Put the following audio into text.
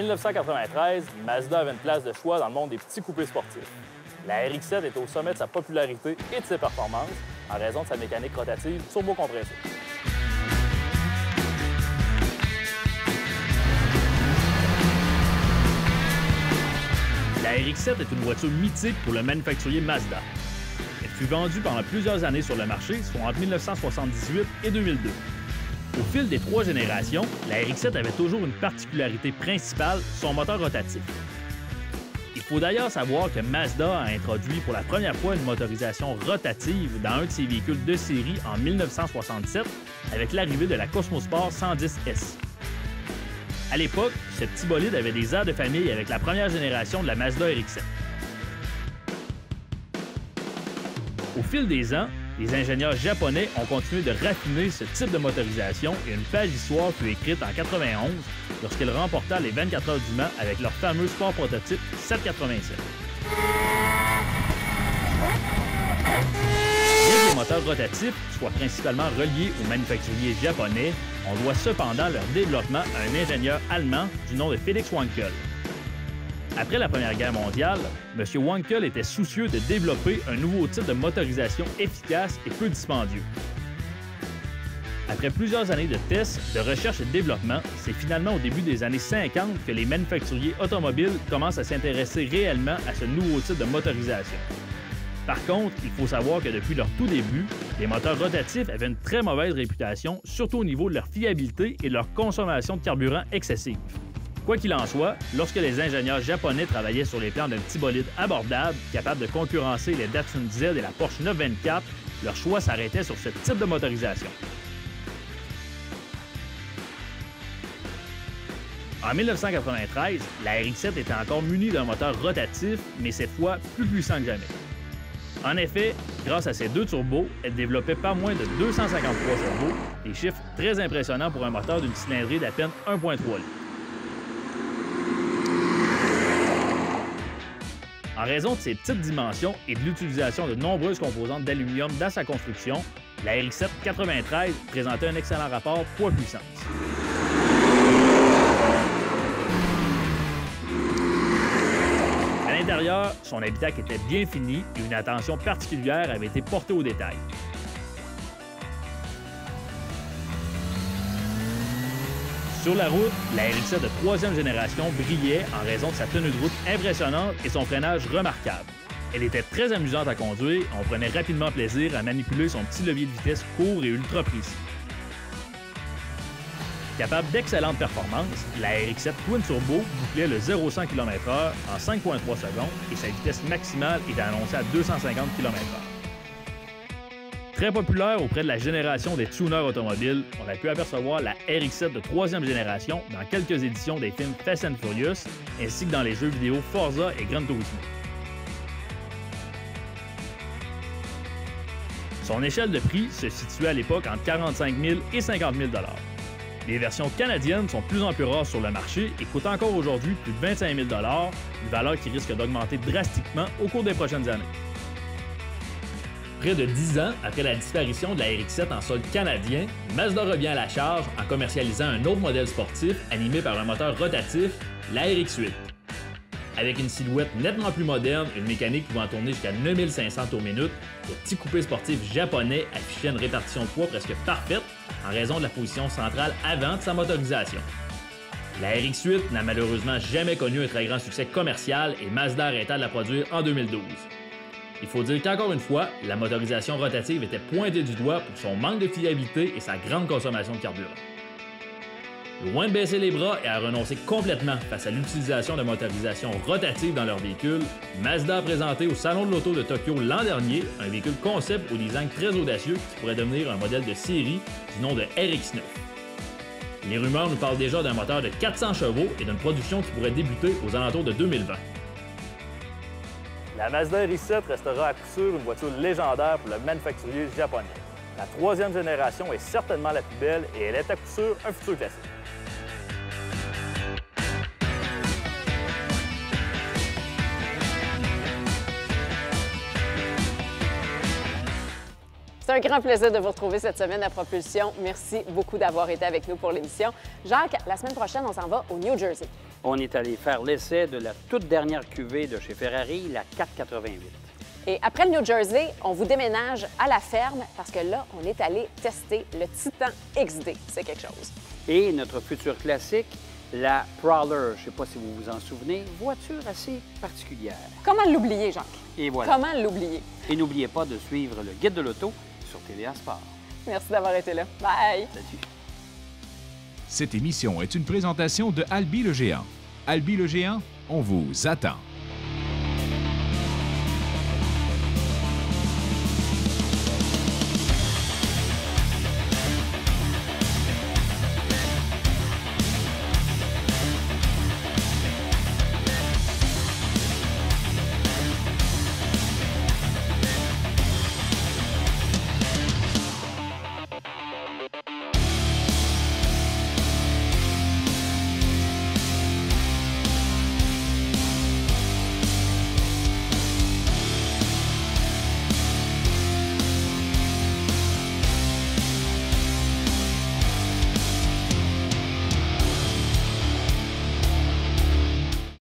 1993, Mazda avait une place de choix dans le monde des petits coupés sportifs. La RX-7 était au sommet de sa popularité et de ses performances en raison de sa mécanique rotative turbo-compressée. La RX-7 est une voiture mythique pour le manufacturier Mazda. Elle fut vendue pendant plusieurs années sur le marché, soit entre 1978 et 2002. Au fil des 3 générations, la RX-7 avait toujours une particularité principale, son moteur rotatif. Il faut d'ailleurs savoir que Mazda a introduit pour la première fois une motorisation rotative dans un de ses véhicules de série en 1967 avec l'arrivée de la Cosmosport 110S. À l'époque, ce petit bolide avait des airs de famille avec la première génération de la Mazda RX-7. Au fil des ans, les ingénieurs japonais ont continué de raffiner ce type de motorisation et une page d'histoire fut écrite en 1991 lorsqu'ils remportèrent les 24 heures du Mans avec leur fameux sport prototype 787. Bien que les moteurs rotatifs soient principalement reliés aux manufacturiers japonais, on doit cependant leur développement à un ingénieur allemand du nom de Felix Wankel. Après la Première Guerre mondiale, M. Wankel était soucieux de développer un nouveau type de motorisation efficace et peu dispendieux. Après plusieurs années de tests, de recherche et de développement, c'est finalement au début des années 50 que les manufacturiers automobiles commencent à s'intéresser réellement à ce nouveau type de motorisation. Par contre, il faut savoir que depuis leur tout début, les moteurs rotatifs avaient une très mauvaise réputation, surtout au niveau de leur fiabilité et de leur consommation de carburant excessive. Quoi qu'il en soit, lorsque les ingénieurs japonais travaillaient sur les plans d'un petit bolide abordable, capable de concurrencer les Datsun Z et la Porsche 924, leur choix s'arrêtait sur ce type de motorisation. En 1993, la RX-7 était encore munie d'un moteur rotatif, mais cette fois plus puissant que jamais. En effet, grâce à ses 2 turbos, elle développait pas moins de 253 chevaux, des chiffres très impressionnants pour un moteur d'une cylindrée d'à peine 1,3 litres. En raison de ses petites dimensions et de l'utilisation de nombreuses composantes d'aluminium dans sa construction, la RX-7 93 présentait un excellent rapport poids-puissance. À l'intérieur, son habitacle était bien fini et une attention particulière avait été portée aux détails. Sur la route, la RX-7 de 3e génération brillait en raison de sa tenue de route impressionnante et son freinage remarquable. Elle était très amusante à conduire et on prenait rapidement plaisir à manipuler son petit levier de vitesse court et ultra précis. Capable d'excellentes performances, la RX-7 Twin Turbo bouclait le 0-100 km/h en 5,3 secondes et sa vitesse maximale était annoncée à 250 km/h. Très populaire auprès de la génération des tuners automobiles, on a pu apercevoir la RX-7 de 3e génération dans quelques éditions des films Fast and Furious, ainsi que dans les jeux vidéo Forza et Gran Turismo. Son échelle de prix se situait à l'époque entre 45 000 et 50 000 $. Les versions canadiennes sont de plus en plus rares sur le marché et coûtent encore aujourd'hui plus de 25 000 $, une valeur qui risque d'augmenter drastiquement au cours des prochaines années. Près de 10 ans après la disparition de la RX-7 en sol canadien, Mazda revient à la charge en commercialisant un autre modèle sportif animé par un moteur rotatif, la RX-8. Avec une silhouette nettement plus moderne, une mécanique pouvant tourner jusqu'à 9500 tours minute, le petit coupé sportif japonais affichait une répartition de poids presque parfaite en raison de la position centrale avant de sa motorisation. La RX-8 n'a malheureusement jamais connu un très grand succès commercial et Mazda arrêta de la produire en 2012. Il faut dire qu'encore une fois, la motorisation rotative était pointée du doigt pour son manque de fiabilité et sa grande consommation de carburant. Loin de baisser les bras et à renoncer complètement face à l'utilisation de motorisation rotative dans leur véhicule, Mazda a présenté au Salon de l'Auto de Tokyo l'an dernier un véhicule concept au design très audacieux qui pourrait devenir un modèle de série du nom de RX-9. Les rumeurs nous parlent déjà d'un moteur de 400 chevaux et d'une production qui pourrait débuter aux alentours de 2020. La Mazda RX-7 restera à coup sûr une voiture légendaire pour le manufacturier japonais. La 3e génération est certainement la plus belle et elle est à coup sûr un futur classique. C'est un grand plaisir de vous retrouver cette semaine à Propulsion. Merci beaucoup d'avoir été avec nous pour l'émission. Jacques, la semaine prochaine, on s'en va au New Jersey. On est allé faire l'essai de la toute dernière cuvée de chez Ferrari, la 488. Et après le New Jersey, on vous déménage à la ferme parce que là, on est allé tester le Titan XD. C'est quelque chose. Et notre futur classique, la Prowler, je ne sais pas si vous vous en souvenez, voiture assez particulière. Comment l'oublier, Jacques? Et voilà. Comment l'oublier? Et n'oubliez pas de suivre le Guide de l'auto sur TVA Sport. Merci d'avoir été là. Bye! Salut. Cette émission est une présentation de Albi le Géant. Albi le Géant, on vous attend.